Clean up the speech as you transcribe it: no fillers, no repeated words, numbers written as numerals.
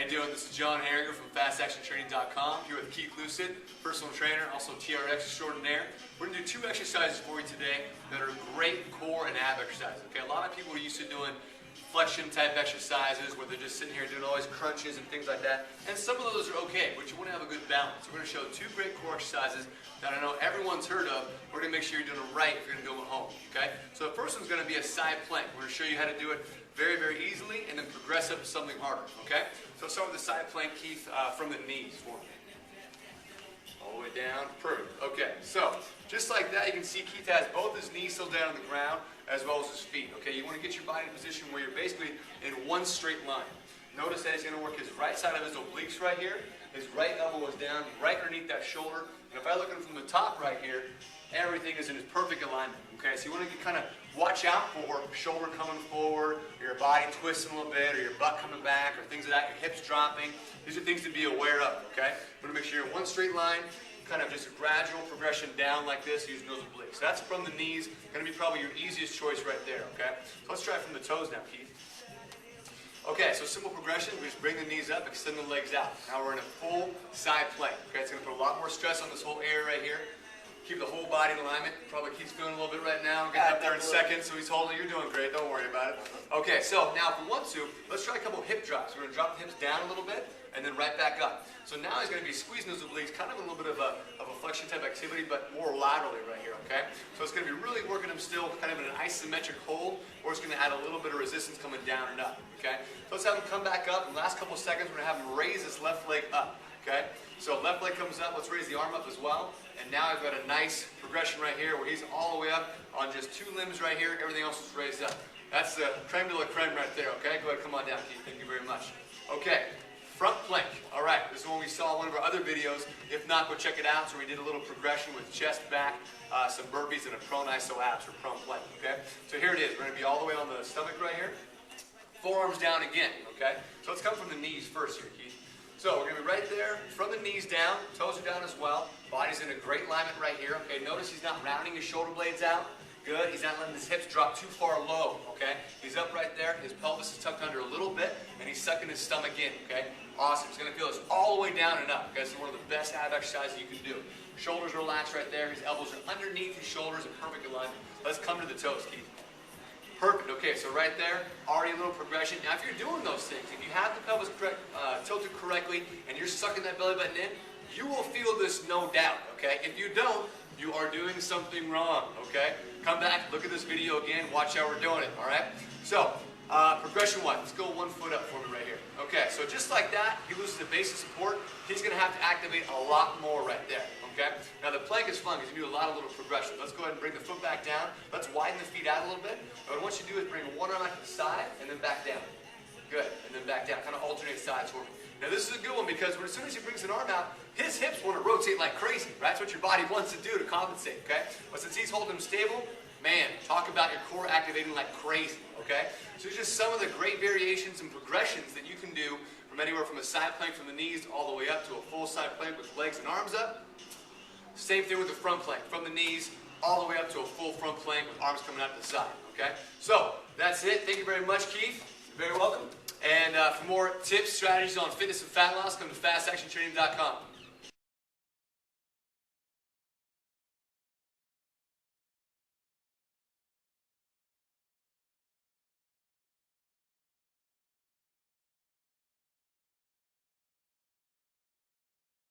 you doing? This is John Harriger from FastActionTraining.com, here with Keith Lucid, personal trainer, also TRX extraordinaire. We're going to do 2 exercises for you today that are great core and ab exercises. Okay, a lot of people are used to doing flexion type exercises where they're just sitting here doing all these crunches and things like that. And some of those are okay, but you want to have a good balance. So we're going to show 2 great core exercises that I know everyone's heard of. We're going to make sure you're doing them right if you're going to go home. Okay? So the first one's going to be a side plank. We're going to show you how to do it very, very easily and then progress up to something harder. Okay? So let's start with the side plank, Keith, from the knees for me. All the way down. Perfect. Okay, so just like that, you can see Keith has both his knees still down on the ground as well as his feet. Okay, you want to get your body in a position where you're basically in one straight line. Notice that he's going to work his right side of his obliques right here. His right elbow is down right underneath that shoulder. And if I look at him from the top right here, everything is in his perfect alignment. Okay, so you want to kind of watch out for shoulder coming forward, or your body twisting a little bit, or your butt coming back, or things like that, your hips dropping. These are things to be aware of, okay? You want to make sure you're in one straight line, kind of just a gradual progression down like this using those obliques. So that's from the knees, going to be probably your easiest choice right there, okay? So let's try it from the toes now, Keith. Okay, so simple progression, we just bring the knees up, extend the legs out. Now we're in a full side plank, okay? It's going to put a lot more stress on this whole area right here. Keep the whole body in alignment. Probably Keith's feeling a little bit right now. Get up there in seconds, so he's holding. You're doing great. Don't worry about it. Okay, so now if we want to, let's try a couple hip drops. We're going to drop the hips down a little bit and then right back up. So now he's going to be squeezing those obliques, kind of a little bit of a flexion type activity, but more laterally right here, okay? So it's going to be really working him still kind of in an isometric hold, or it's going to add a little bit of resistance coming down and up, okay? So let's have him come back up. In the last couple of seconds, we're going to have him raise his left leg up, okay? So left leg comes up. Let's raise the arm up as well. And now I've got a nice progression right here where he's all the way up on just 2 limbs right here. Everything else is raised up. That's the creme de la creme right there, okay? Go ahead, come on down, Keith. Thank you very much. Okay, front plank. All right, this is one we saw in one of our other videos. If not, go check it out. So we did a little progression with chest back, some burpees, and a prone iso abs for prone plank, okay? So here it is. We're going to be all the way on the stomach right here. Forearms down again, okay? So let's come from the knees first here, Keith. So we're going to be right there, from the knees down, toes are down as well. Body's in a great alignment right here, okay? Notice he's not rounding his shoulder blades out. Good, he's not letting his hips drop too far low, okay? He's up right there, his pelvis is tucked under a little bit, and he's sucking his stomach in, okay? Awesome, he's going to feel this all the way down and up, okay? This is one of the best ab exercises you can do. Shoulders are relaxed right there, his elbows are underneath his shoulders in perfect alignment. Let's come to the toes, Keith. Perfect. Okay, so right there, already a little progression. Now, if you're doing those things, if you have the pelvis tilted correctly and you're sucking that belly button in, you will feel this no doubt, okay? If you don't, you are doing something wrong, okay? Come back, look at this video again, watch how we're doing it, all right? So, progression 1. Let's go 1 foot up for me right here. Okay, so just like that, he loses the basic support. He's going to have to activate a lot more right there, okay? Now, the plank is fun because you do a lot of little progressions. Let's go ahead and bring the foot back down. Let's widen the feet out a little bit. And what I want you to do is bring one arm out to the side and then back down. Good, and then back down. Kind of alternate sides for me. Now, this is a good one because as soon as he brings an arm out, his hips want to rotate like crazy, right? That's what your body wants to do to compensate, okay? But since he's holding them stable, man, talk about your core activating like crazy, okay? So these are just some of the great variations and progressions that you can do from anywhere from a side plank from the knees all the way up to a full side plank with legs and arms up. Same thing with the front plank, from the knees all the way up to a full front plank with arms coming out to the side, okay? So, that's it. Thank you very much, Keith. You're very welcome. And for more tips, strategies on fitness and fat loss, come to FastActionTraining.com.